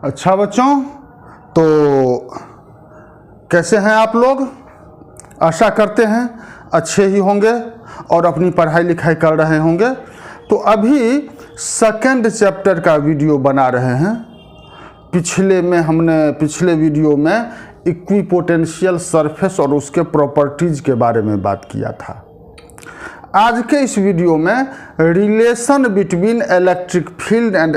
अच्छा बच्चों, तो कैसे हैं आप लोग? आशा करते हैं अच्छे ही होंगे और अपनी पढ़ाई लिखाई कर रहे होंगे। तो अभी सेकंड चैप्टर का वीडियो बना रहे हैं। पिछले वीडियो में इक्विपोटेंशियल सरफेस और उसके प्रॉपर्टीज़ के बारे में बात किया था। आज के इस वीडियो में relation between electric field and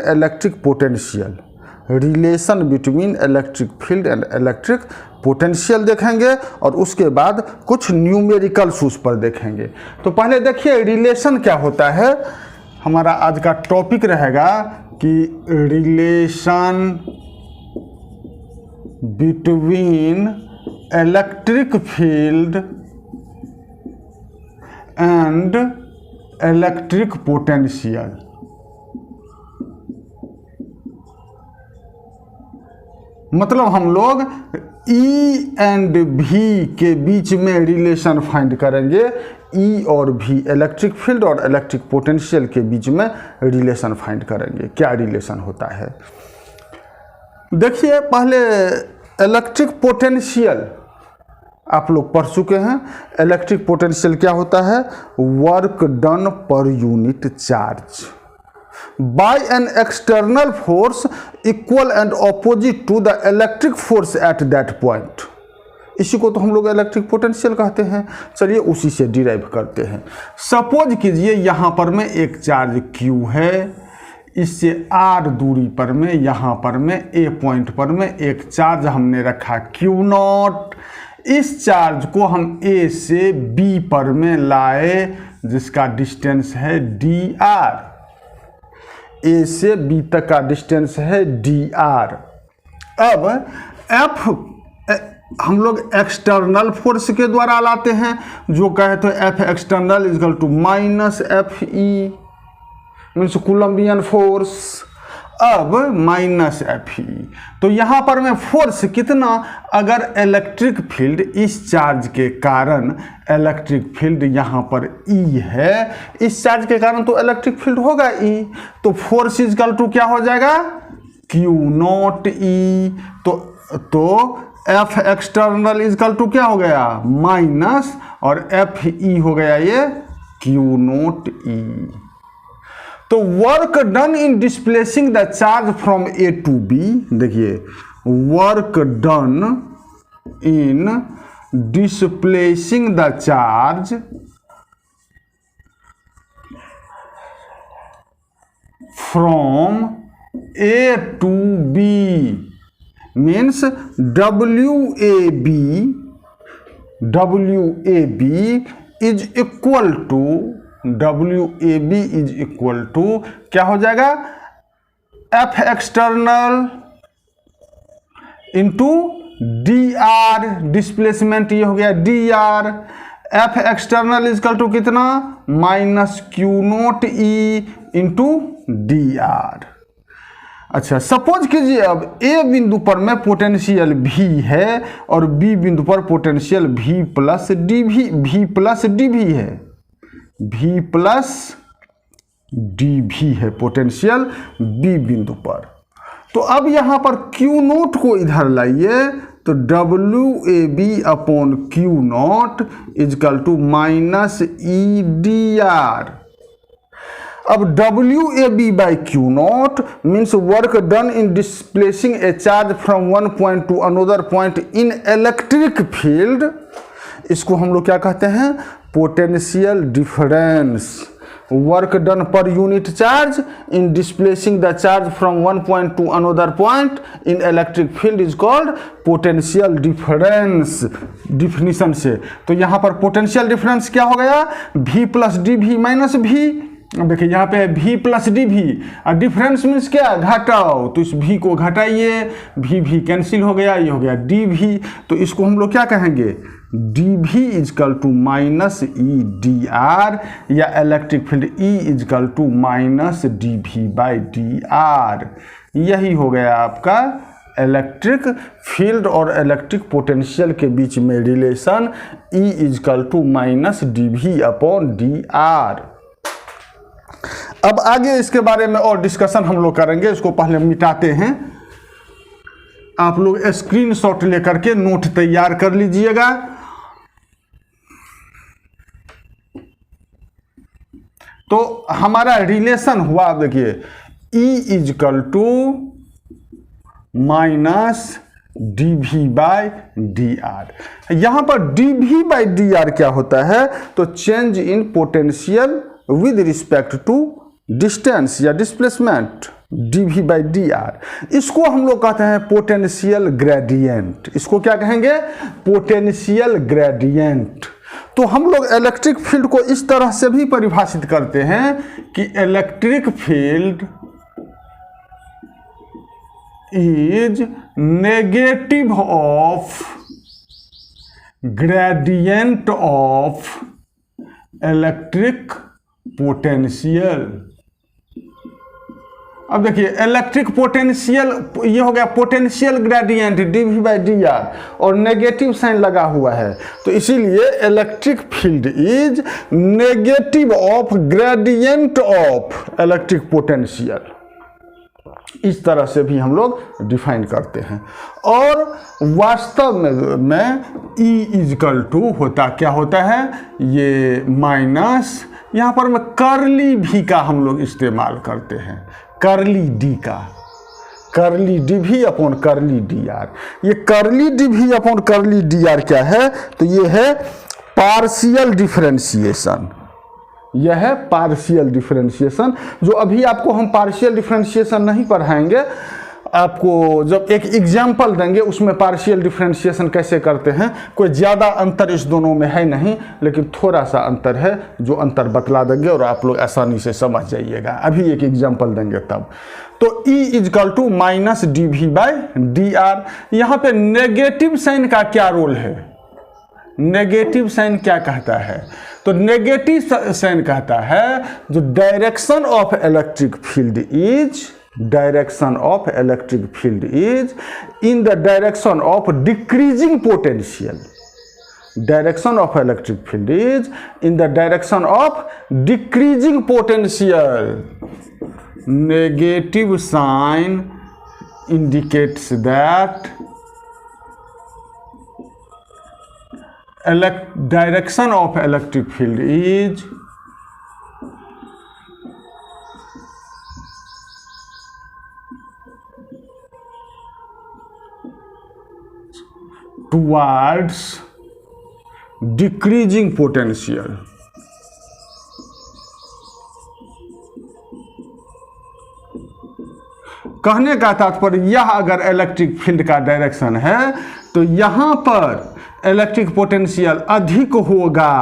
electric potential देखेंगे और उसके बाद कुछ न्यूमेरिकल्स उस पर देखेंगे। तो पहले देखिए रिलेशन क्या होता है। हमारा आज का टॉपिक रहेगा कि relation between electric field and electric potential. मतलब हम लोग E एंड V के बीच में रिलेशन फाइंड करेंगे। E और V, इलेक्ट्रिक फील्ड और इलेक्ट्रिक पोटेंशियल के बीच में रिलेशन फाइंड करेंगे। क्या रिलेशन होता है देखिए। पहले इलेक्ट्रिक पोटेंशियल आप लोग पढ़ चुके हैं। इलेक्ट्रिक पोटेंशियल क्या होता है? Work done per unit charge by an external force equal and opposite to the electric force at that point. इसी को तो हम लोग इलेक्ट्रिक पोटेंशियल कहते हैं। चलिए उसी से डिराइव करते हैं। सपोज कीजिए यहाँ पर में एक चार्ज Q है, इससे R दूरी पर में यहाँ पर में A पॉइंट पर में एक चार्ज हमने रखा Q0। इस चार्ज को हम A से B पर में लाए जिसका डिस्टेंस है dr। A से B तक का डिस्टेंस है dr। अब F हम लोग एक्सटर्नल फोर्स के द्वारा लाते हैं, जो कहे तो F external equal to minus FE means coulombian force. अब माइनस FE, तो यहाँ पर में फोर्स कितना? अगर इलेक्ट्रिक फील्ड इस चार्ज के कारण, इलेक्ट्रिक फील्ड यहाँ पर E है, इस चार्ज के कारण तो इलेक्ट्रिक फील्ड होगा E। तो फोर्स इक्वल टू क्या हो जाएगा? Q0E। तो F एक्सटर्नल इक्वल टू क्या हो गया? माइनस, और FE हो गया ये Q0E। तो work done in displacing the charge from A to B। देखिए work done in displacing the charge from A to B means WAB is equal to क्या हो जाएगा? F external into dr, displacement ये हो गया dr। F external equal to कितना? Minus Q0E into dr। अच्छा, suppose कीजिए अब A बिंदु पर में पोटेंशियल V है और B बिंदु पर पोटेंशियल V प्लस dV है। V प्लस dV है पोटेंशियल B बिंदु पर। तो अब यहाँ पर Q0 को इधर लाइए, तो WAB upon Q0 is equal to minus EDR। अब WAB by Q0 means work done in displacing a charge from one point to another point in electric field. इसको हम लोग क्या कहते हैं? Potential difference. Work done per unit charge in displacing the charge from one point to another point in electric field is called potential difference. Definition से तो यहाँ पर पोटेंशियल डिफरेंस क्या हो गया? V plus DV minus V। देखिए यहाँ पे V प्लस DV और डिफरेंस मीन्स क्या? घटाओ। तो इस V को घटाइए, V कैंसिल हो गया, ये हो गया DV। तो इसको हम लोग क्या कहेंगे? dV is equal to minus EDR, या electric field E is equal to minus dV by dr। यही हो गया आपका इलेक्ट्रिक फील्ड और इलेक्ट्रिक पोटेंशियल के बीच में relation E is equal to minus dV upon dr। अब आगे इसके बारे में और डिस्कशन हम लोग करेंगे। इसको पहले मिटाते हैं। आप लोग स्क्रीनशॉट लेकर के नोट तैयार कर लीजिएगा। तो हमारा रिलेशन हुआ, आप देखिए, E is equal to minus dV by D R. यहां पर dV बाई डी आर क्या होता है, तो change in potential with respect to distance या displacement, dV by D R. इसको हम लोग कहते हैं पोटेंशियल ग्रेडियंट। इसको क्या कहेंगे, पोटेंशियल ग्रेडियंट। तो हम लोग इलेक्ट्रिक फील्ड को इस तरह से भी परिभाषित करते हैं कि electric field is negative of gradient of electric potential. अब देखिए, इलेक्ट्रिक पोटेंशियल, ये हो गया potential gradient dV by D are, और नेगेटिव साइन लगा हुआ है, तो इसीलिए electric field is negative of gradient of electric potential. इस तरह से भी हम लोग डिफाइन करते हैं। और वास्तव में E इजकल टू होता क्या होता है, ये माइनस, यहाँ पर मैं करली भी का हम लोग इस्तेमाल करते हैं, करली डी का, करली dV upon curly D R. ये करली dV upon curly D R क्या है, तो ये है पार्शियल डिफरेंशिएशन। यह है पार्शियल डिफरेंशिएशन, जो अभी आपको हम पार्शियल डिफरेंशिएशन नहीं पढ़ाएंगे, आपको जब एक एग्जाम्पल देंगे उसमें पार्शियल डिफरेंशिएशन कैसे करते हैं। कोई ज़्यादा अंतर इस दोनों में है नहीं, लेकिन थोड़ा सा अंतर है, जो अंतर बतला देंगे और आप लोग आसानी से समझ जाइएगा। अभी एक एग्जाम्पल देंगे तब। तो E is equal to minus dV by D R. यहाँ पे नेगेटिव साइन का क्या रोल है, नेगेटिव साइन क्या कहता है, तो नेगेटिव साइन कहता है जो direction of electric field is, direction of electric field is in the direction of decreasing potential. Direction of electric field is in the direction of decreasing potential. Negative sign indicates that direction of electric field is towards decreasing potential. कहने का तात्पर्य, यह अगर electric field का direction है तो यहाँ पर इलेक्ट्रिक पोटेंशियल अधिक होगा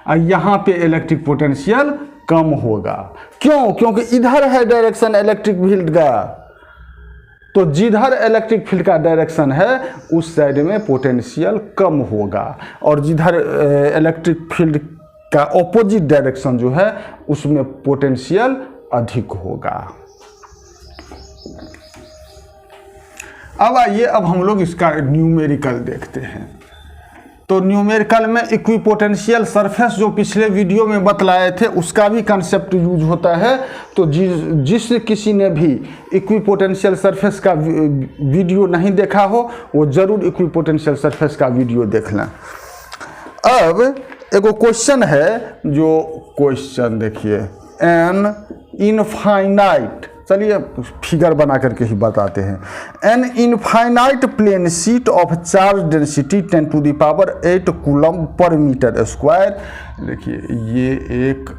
और यहाँ पे इलेक्ट्रिक पोटेंशियल कम होगा। क्यों? क्योंकि इधर है डायरेक्शन इलेक्ट्रिक फील्ड का, तो जिधर इलेक्ट्रिक फील्ड का डायरेक्शन है उस साइड में पोटेंशियल कम होगा, और जिधर इलेक्ट्रिक फील्ड का ऑपोजिट डायरेक्शन जो है उसमें पोटेंशियल अधिक होगा। अब आइए, अब हम लोग इसका न्यूमेरिकल देखते हैं। तो न्यूमेरिकल में इक्विपोटेंशियल सरफेस जो पिछले वीडियो में बतलाए थे उसका भी कंसेप्ट यूज होता है। तो जिस किसी ने भी इक्विपोटेंशियल सरफेस का वीडियो नहीं देखा हो वो ज़रूर इक्विपोटेंशियल सरफेस का वीडियो देख लें। अब एगो क्वेश्चन है, जो क्वेश्चन देखिए, एन इनफाइनाइट, चलिए फिगर बना करके ही बताते हैं। An infinite plane sheet of charge density 10⁸ coulomb per metre square. देखिए, ये एक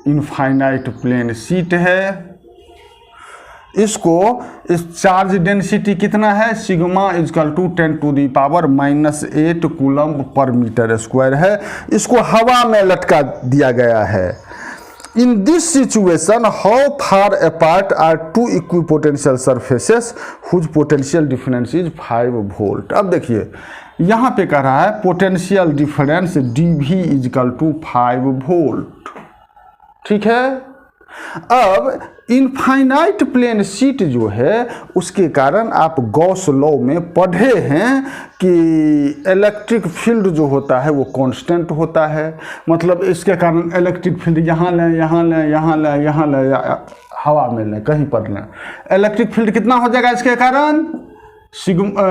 इनफाइनाइट प्लेन शीट है। इसको, इस चार्ज डेंसिटी कितना है, sigma is equal to 10⁻⁻8 coulomb per metre square है। इसको हवा में लटका दिया गया है। In this situation, how far apart are two equipotential surfaces whose potential difference is 5 volt? अब देखिए, यहाँ पे कह रहा है potential difference dV is equal to 5 volt, ठीक है। अब इनफाइनाइट प्लेन शीट जो है उसके कारण आप गॉस लॉ में पढ़े हैं कि इलेक्ट्रिक फील्ड जो होता है वो कांस्टेंट होता है। मतलब इसके कारण इलेक्ट्रिक फील्ड यहाँ लें, यहाँ लें, यहाँ लें, यहाँ लें, हवा में लें, कहीं पर लें, इलेक्ट्रिक फील्ड कितना हो जाएगा इसके कारण, sigma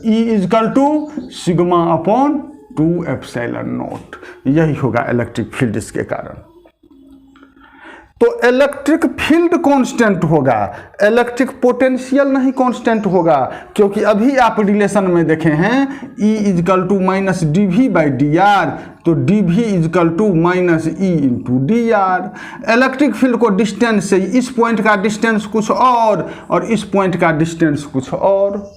E is equal to sigma upon 2 epsilon naught, यही होगा इलेक्ट्रिक फील्ड इसके कारण। तो इलेक्ट्रिक फील्ड कांस्टेंट होगा, इलेक्ट्रिक पोटेंशियल नहीं कांस्टेंट होगा, क्योंकि अभी आप रिलेशन में देखे हैं E is equal to minus D V by D R, तो D V is equal to minus E into D R. Electric field को डिस्टेंस से, इस पॉइंट का डिस्टेंस कुछ और इस पॉइंट का डिस्टेंस कुछ और,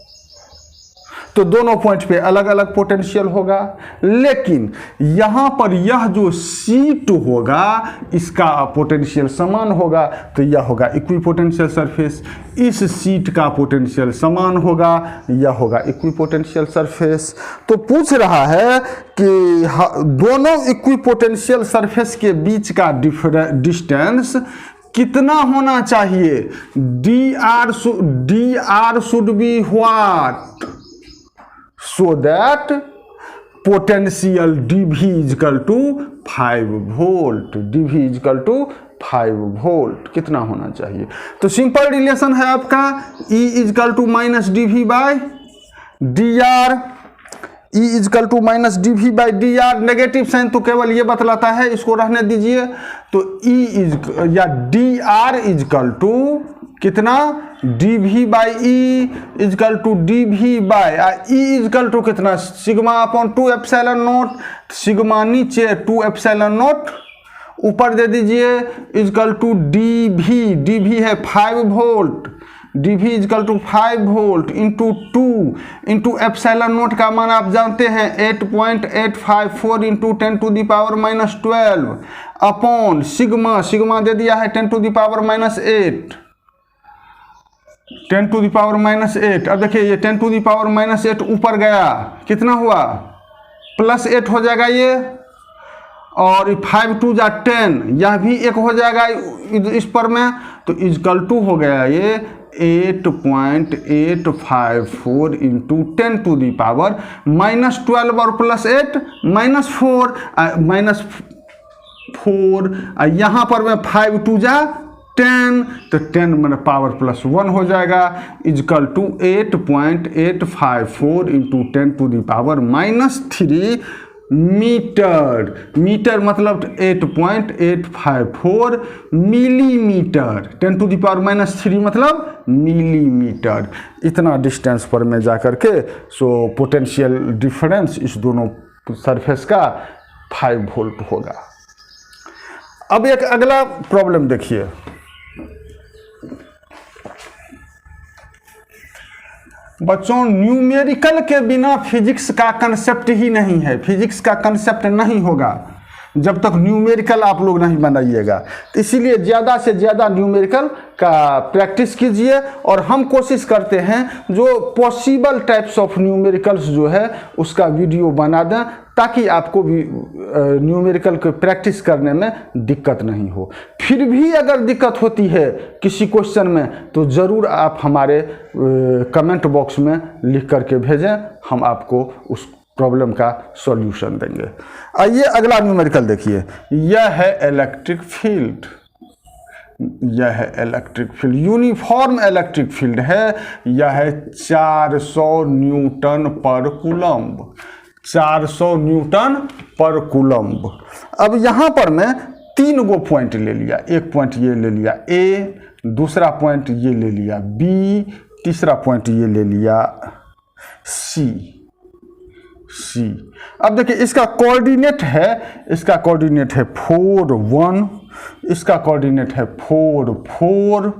तो दोनों पॉइंट पे अलग अलग पोटेंशियल होगा। लेकिन यहाँ पर यह जो शीट होगा इसका पोटेंशियल समान होगा, तो यह होगा इक्विपोटेंशियल सरफेस। इस शीट का पोटेंशियल समान होगा, यह होगा इक्विपोटेंशियल सरफेस। तो पूछ रहा है कि दोनों इक्विपोटेंशियल सरफेस के बीच का डिस्टेंस कितना होना चाहिए, D R should be what, so that potential dV is equal to 5 volt, dV is equal to 5 volt कितना होना चाहिए। तो सिंपल रिलेशन है आपका E is equal to minus D V by D R, E is equal to minus D V by D R. Negative sign तो केवल ये बतलाता है, इसको रहने दीजिए। तो E इज या डी आर इजकल टू कितना, D V by E is equal to D V by E is equal to कितना, sigma upon 2 epsilon naught, sigma नीचे 2 एप्सिलॉन नॉट ऊपर दे दीजिए इजकल टू डी वी है 5 volt, D V is equal to 5 volt into 2 into epsilon naught का मान आप जानते हैं 8.854 into 10 to the power minus 12 upon sigma दे दिया है 10 to the power minus 8, 10 to the power minus 8। अब देखिए ये 10 टू द पावर माइनस 8 ऊपर गया, कितना हुआ, प्लस 8 हो जाएगा ये, और 5 टू जा 10, यह भी एक हो जाएगा इस पर में, तो इजकल टू हो गया ये 8.854 into 10 to the power minus 12 और प्लस 8 माइनस 4 यहाँ पर में 5 टू जा 10, तो 10 मैंने पावर प्लस 1 हो जाएगा equal to 8.854 into 10 to the power minus 3 metre, metre मतलब 8.854 millimetre, 10 to the power minus 3 मतलब मिलीमीटर। इतना डिस्टेंस पर में जाकर के सो पोटेंशियल डिफरेंस इस दोनों सरफेस का 5 वोल्ट होगा। अब एक अगला प्रॉब्लम देखिए, बच्चों न्यूमेरिकल के बिना फिजिक्स का कंसेप्ट ही नहीं है, फिजिक्स का कंसेप्ट नहीं होगा जब तक न्यूमेरिकल आप लोग नहीं बनाइएगा। तो इसीलिए ज़्यादा से ज़्यादा न्यूमेरिकल का प्रैक्टिस कीजिए, और हम कोशिश करते हैं जो पॉसिबल टाइप्स ऑफ न्यूमेरिकल्स जो है उसका वीडियो बना दें, ताकि आपको भी न्यूमेरिकल को प्रैक्टिस करने में दिक्कत नहीं हो। फिर भी अगर दिक्कत होती है किसी क्वेश्चन में तो ज़रूर आप हमारे कमेंट बॉक्स में लिख करके भेजें, हम आपको उस प्रॉब्लम का सॉल्यूशन देंगे। आइए अगला न्यूमेरिकल देखिए, यह है इलेक्ट्रिक फील्ड, यह है electric field, uniform electric field है, यह है 400 न्यूटन पर कूलम्ब, 400 न्यूटन पर कूलम्ब। अब यहाँ पर मैं 3 गो पॉइंट ले लिया, एक पॉइंट ये ले लिया ए, दूसरा पॉइंट ये ले लिया बी, तीसरा पॉइंट ये ले लिया सी। अब देखिए इसका कोऑर्डिनेट है, इसका कोऑर्डिनेट है 4 1, इसका कोऑर्डिनेट है 4 4,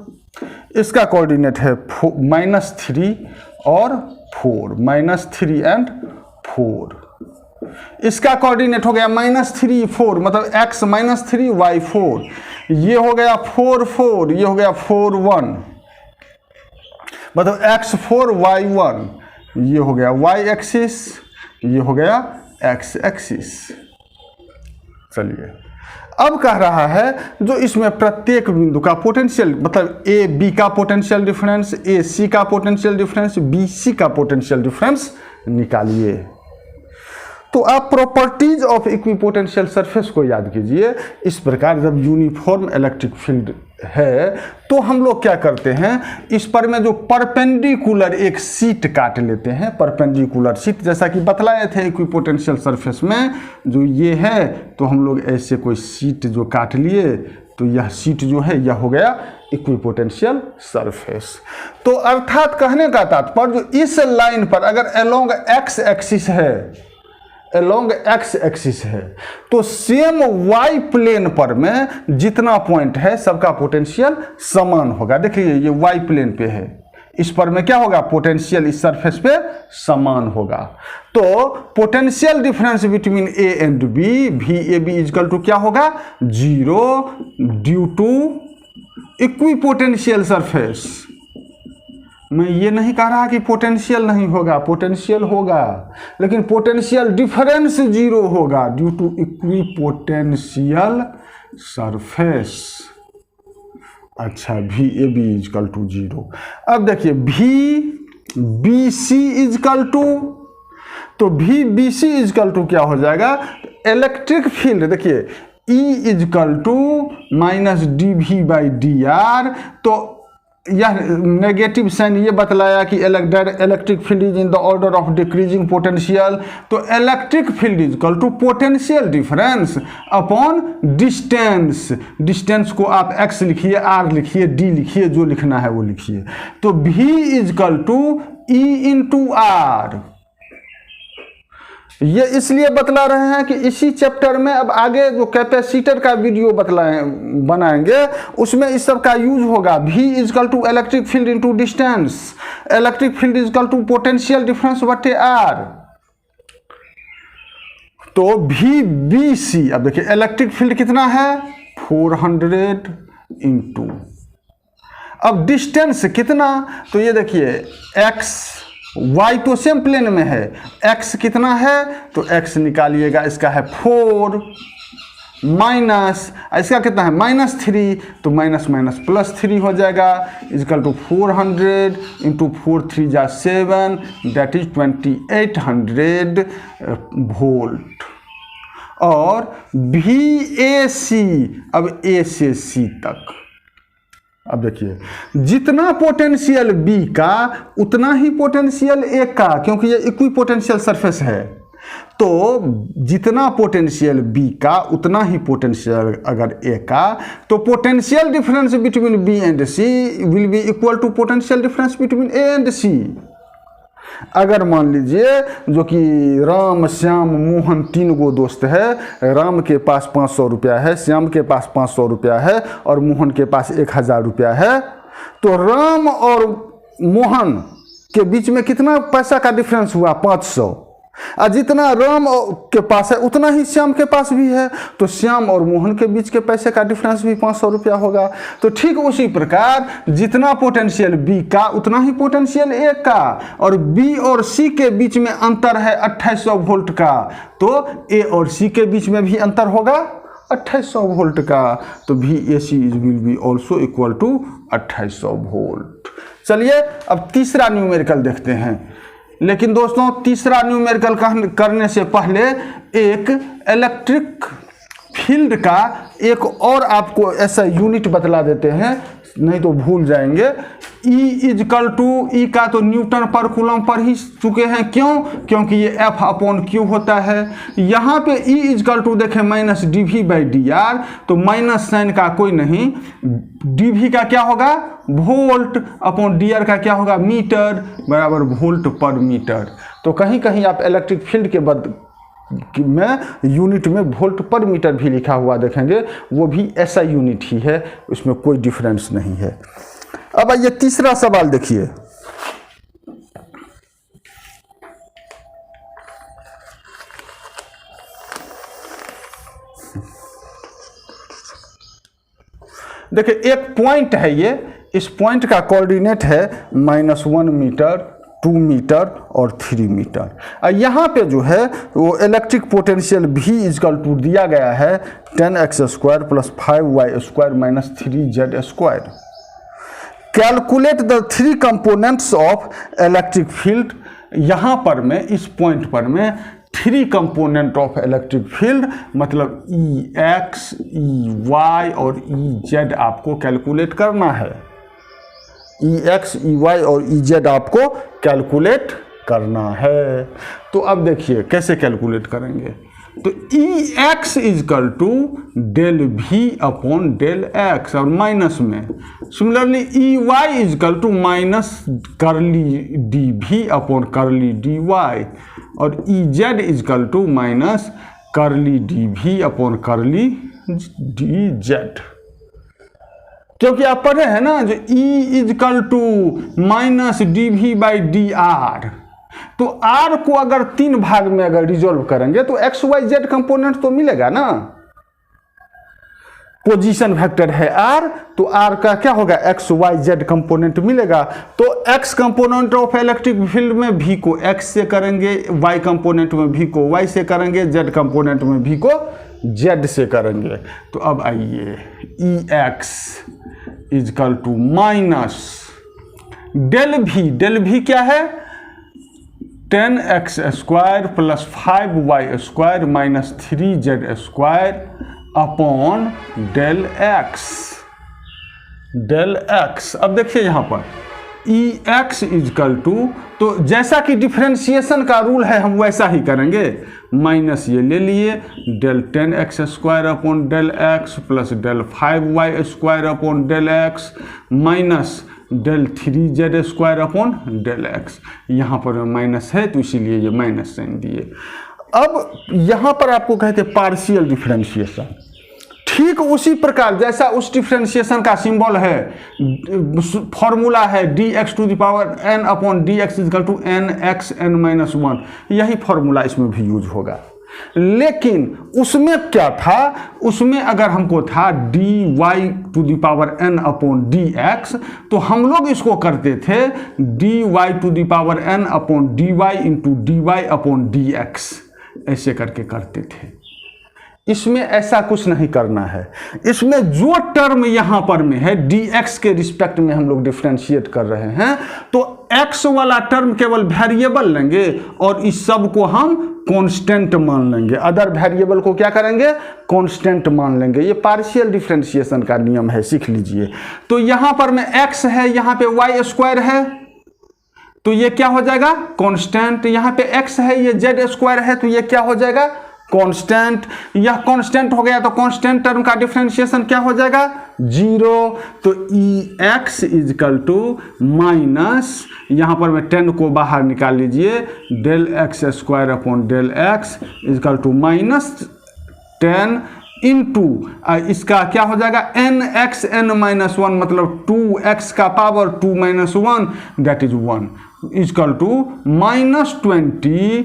इसका कोऑर्डिनेट है -3 और 4, -3 एंड 4। इसका कोऑर्डिनेट हो गया -3 4, मतलब x -3 y 4, ये हो गया 4 4, ये हो गया 4 1, मतलब x 4 y 1, ये हो गया y एक्सिस, ये हो गया x एक्सिस। चलिए अब कह रहा है जो इसमें प्रत्येक बिंदु का पोटेंशियल, मतलब ए बी का पोटेंशियल डिफरेंस, ए सी का पोटेंशियल डिफरेंस, बी सी का पोटेंशियल डिफरेंस निकालिए। तो आप प्रॉपर्टीज ऑफ इक्विपोटेंशियल सरफेस को याद कीजिए। इस प्रकार जब यूनिफॉर्म इलेक्ट्रिक फील्ड है तो हम लोग क्या करते हैं, इस पर में जो परपेंडिकुलर एक शीट काट लेते हैं, परपेंडिकुलर शीट, जैसा कि बतलाए थे इक्विपोटेंशियल सरफेस में जो ये है, तो हम लोग ऐसे कोई शीट जो काट लिए तो यह शीट जो है यह हो गया इक्विपोटेंशियल सरफेस। तो अर्थात कहने का तात्पर्य जो इस लाइन पर अगर अलोंग एक्स एक्सिस है, अलोंग एक्स एक्सिस है, तो सेम वाई प्लेन पर में जितना पॉइंट है सबका पोटेंशियल समान होगा। देखिए ये वाई प्लेन पे है, इस पर में क्या होगा, पोटेंशियल इस सरफेस पे समान होगा। तो potential difference between A and B, V A B is equal to क्या होगा, 0 ड्यू टू इक्विपोटेंशियल सरफेस। मैं ये नहीं कह रहा कि पोटेंशियल नहीं होगा, पोटेंशियल होगा, लेकिन पोटेंशियल डिफरेंस 0 होगा ड्यू टू इक्विपोटेंशियल सरफेस। अच्छा, V A B is equal to 0। अब देखिए V B C is equal to, तो V B C is equal to क्या हो जाएगा, इलेक्ट्रिक फील्ड देखिए E is equal to minus D V by D R. तो यह नेगेटिव साइन ये बतलाया कि electric field is in the order of decreasing potential. तो electric field is equal to potential difference upon distance. Distance को आप x लिखिए, r लिखिए, d लिखिए, जो लिखना है वो लिखिए। तो v equal to E into R. ये इसलिए बतला रहे हैं कि इसी चैप्टर में अब आगे जो कैपेसिटर का वीडियो बनाएंगे उसमें इस सब का यूज होगा। V equal to electric field into distance, electric field is equal to potential difference बटे R। तो VBC, अब देखिए इलेक्ट्रिक फील्ड कितना है 400 इंटू, अब डिस्टेंस कितना, तो ये देखिए x y तो सेम प्लेन में है, x कितना है तो x निकालिएगा, इसका है 4 माइनस, इसका कितना है -3, तो माइनस माइनस +3 हो जाएगा इजकल टू 400 इंटू 4 3 जा 7, दैट इज 2800 वोल्ट। और VAC, अब A से C तक, अब देखिए जितना पोटेंशियल B का उतना ही पोटेंशियल A का, क्योंकि ये इक्वी पोटेंशियल सरफेस है। तो जितना पोटेंशियल B का उतना ही पोटेंशियल अगर A का, तो potential difference between B and C will be equal to potential difference between A and C। अगर मान लीजिए जो कि राम श्याम मोहन 3 गो दोस्त है, राम के पास 500 रुपया है, श्याम के पास 500 रुपया है और मोहन के पास 1000 रुपया है, तो राम और मोहन के बीच में कितना पैसा का डिफरेंस हुआ 500, और जितना राम के पास है उतना ही श्याम के पास भी है, तो श्याम और मोहन के बीच के पैसे का डिफरेंस भी 500 रुपया होगा। तो ठीक उसी प्रकार जितना पोटेंशियल B का उतना ही पोटेंशियल A का, और B और C के बीच में अंतर है 2800 वोल्ट का, तो A और C के बीच में भी अंतर होगा 2800 वोल्ट का, तो VAC will be also equal to 2800 volt. चलिए अब तीसरा न्यूमेरिकल देखते हैं। लेकिन दोस्तों तीसरा न्यूमेरिकल करने से पहले एक इलेक्ट्रिक फील्ड का एक और आपको ऐसा यूनिट बतला देते हैं, नहीं तो भूल जाएंगे। E इजकल टू, E का तो न्यूटन पर कूलम पर ही चुके हैं, क्यों, क्योंकि ये F अपॉन Q होता है। यहाँ पे E इजकल टू देखें minus dV by D R, तो माइनस साइन का कोई नहीं, dV का क्या होगा वोल्ट अपॉन डी आर का क्या होगा मीटर, बराबर वोल्ट पर मीटर। तो कहीं कहीं आप इलेक्ट्रिक फील्ड के बाद में यूनिट में वोल्ट पर मीटर भी लिखा हुआ देखेंगे, वो भी ऐसा यूनिट ही है, उसमें कोई डिफरेंस नहीं है। अब आइए तीसरा सवाल देखिए। देखिए एक पॉइंट है ये, इस पॉइंट का कोऑर्डिनेट है -1 मीटर, 2 मीटर और 3 मीटर। और यहाँ पे जो है वो electric potential V equal to दिया गया है 10x² + 5y² - 3z²। Calculate the 3 components of electric field. यहाँ पर मैं इस पॉइंट पर मैं three component of electric field, मतलब ई एक्स, ई वाई और ई जेड आपको कैलकुलेट करना है। ई एक्स, ई वाई और ई जेड आपको कैलकुलेट करना है। तो अब देखिए कैसे कैलकुलेट करेंगे। तो E X is equal to del V upon del X और माइनस में, similarly E Y is equal to minus curly D V upon curly D Y और E Z is equal to minus curly D V upon curly D Z. क्योंकि आप पढ़े हैं ना जो E is equal to minus D V by D R, तो R को अगर तीन भाग में अगर रिजोल्व करेंगे तो एक्स वाई जेड कंपोनेंट तो मिलेगा ना। पोजीशन वेक्टर है आर, तो आर का क्या होगा, एक्स वाई जेड कंपोनेंट मिलेगा। तो x component of electric field में भी को एक्स से करेंगे, वाई कंपोनेंट में भी को वाई से करेंगे, जेड कंपोनेंट में भी को जेड से करेंगे। तो अब आइए E X is equal to minus del भी क्या है, 10x square plus 5y square minus 3z square upon del X. अब देखिए यहाँ पर ई एक्स इजकल टू, तो जैसा कि डिफ्रेंशिएशन का रूल है हम वैसा ही करेंगे, माइनस ये ले लिए del 10x square upon del X plus del 5y square upon del X minus del 3z square upon del X. यहाँ पर माइनस है तो इसीलिए ये माइनस साइन दिए। अब यहाँ पर आपको कहते हैं पार्शियल डिफरेंशिएशन। ठीक उसी प्रकार जैसा उस डिफरेंशिएशन का सिंबल है, फॉर्मूला है D X to the power N upon D X is equal to N X N minus one, यही फॉर्मूला इसमें भी यूज होगा। लेकिन उसमें क्या था, उसमें अगर हमको था D Y to the power N upon D X, तो हम लोग इसको करते थे D Y to the power N upon D Y into D Y upon D X, ऐसे करके करते थे। इसमें ऐसा कुछ नहीं करना है। इसमें जो टर्म यहाँ पर में है डी एक्स के रिस्पेक्ट में हम लोग डिफ्रेंशिएट कर रहे हैं, तो एक्स वाला टर्म केवल वेरिएबल लेंगे और इस सब को हम कांस्टेंट मान लेंगे, अदर वेरिएबल को क्या करेंगे, कांस्टेंट मान लेंगे। ये पार्शियल डिफरेंशिएशन का नियम है, सीख लीजिए। तो यहाँ पर में एक्स है, यहाँ पे वाई स्क्वायर है, तो ये क्या हो जाएगा, कांस्टेंट। यहाँ पे एक्स है, ये जेड स्क्वायर है, तो ये क्या हो जाएगा, कांस्टेंट। यह कांस्टेंट हो गया तो कांस्टेंट टर्म का डिफरेंशिएशन क्या हो जाएगा, जीरो। तो E X is equal to minus, यहाँ पर मैं 10 को बाहर निकाल लीजिए, del X square upon del X is equal to minus 10 into इसका क्या हो जाएगा, N X N minus one, मतलब 2x का power 2 minus 1 that is 1 equal to minus 20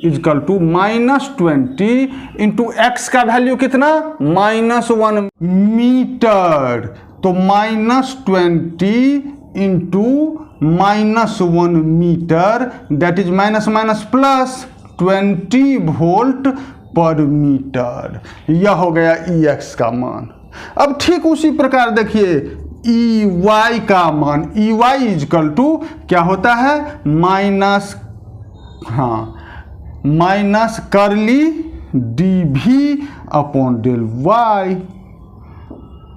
equal to minus 20 into X का वैल्यू कितना, -1 मीटर। तो -20 into -1 metre that is minus minus plus 20 volt per metre. यह हो गया ई एक्स का मान। अब ठीक उसी प्रकार देखिए ई वाई का मान, ई वाई इजकल टू क्या होता है, माइनस करली डी भी अपॉन डेल वाई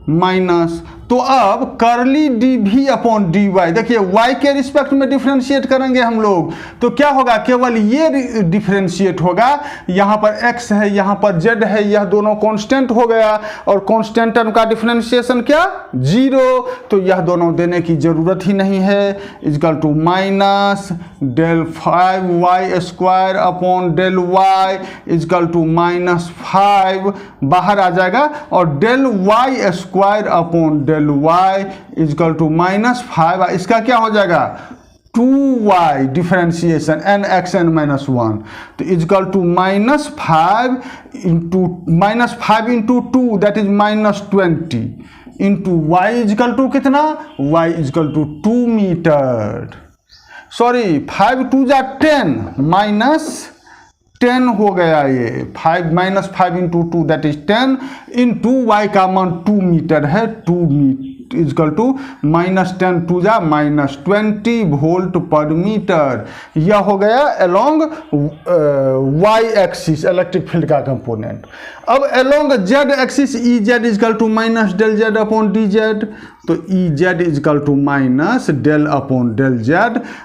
माइनस, तो अब करली डी भी अपॉन डी वाई, देखिए वाई के रिस्पेक्ट में डिफरेंशिएट करेंगे हम लोग, तो क्या होगा, केवल ये डिफरेंशिएट होगा। यहाँ पर एक्स है, यहाँ पर जेड है, यह दोनों कांस्टेंट हो गया और कांस्टेंट टर्म का डिफरेंशिएशन क्या, जीरो। तो यह दोनों देने की जरूरत ही नहीं है, equal to minus del 5y square upon del Y is equal to -5 बाहर आ जाएगा और del Y square upon del y equal to -5, इसका क्या हो जाएगा 2y differentiation n x n -1, तो equal to -5 into 2 that is -20 into y equal to कितना, y equal to 2 metre, sorry 5 2 जा 10 -10 हो गया, ये 5 into 2 that is 10 into Y का मान 2 मीटर है, 2 इजकल टू -10 टू जा -20 वोल्ट पर मीटर। यह हो गया along y axis electric field का कंपोनेंट। अब along z axis E Z is equal to -del z upon dz, तो E Z is equal to -del/del z।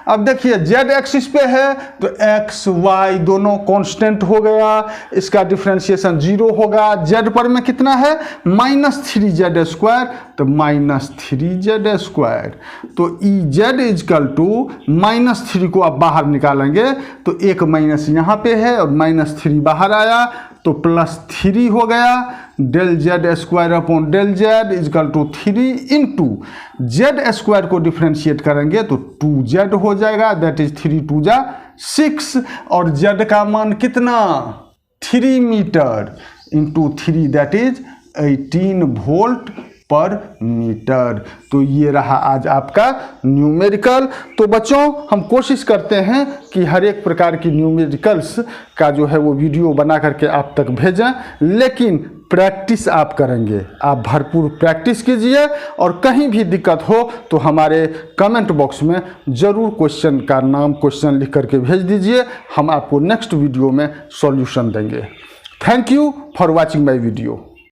अब देखिए z एक्सिस पे है तो x y दोनों कांस्टेंट हो गया, इसका डिफरेंशिएशन 0 होगा। z पर में कितना है -3z², तो -3z², तो ई जेड इजकल टू -3 को आप बाहर निकालेंगे तो एक माइनस यहाँ पे है और -3 बाहर आया तो +3 हो गया। del z² upon del z equal to 3 into z² को डिफ्रेंशिएट करेंगे तो 2z हो जाएगा, दैट इज 3 2 जा 6, और z का मान कितना 3 metre into 3 that is 18 volt per metre. तो ये रहा आज आपका न्यूमेरिकल। तो बच्चों हम कोशिश करते हैं कि हर एक प्रकार की न्यूमेरिकल्स का जो है वो वीडियो बना करके आप तक भेजें, लेकिन प्रैक्टिस आप करेंगे, आप भरपूर प्रैक्टिस कीजिए और कहीं भी दिक्कत हो तो हमारे कमेंट बॉक्स में ज़रूर क्वेश्चन का नाम क्वेश्चन लिख करके भेज दीजिए, हम आपको नेक्स्ट वीडियो में सॉल्यूशन देंगे। Thank you for watching my video.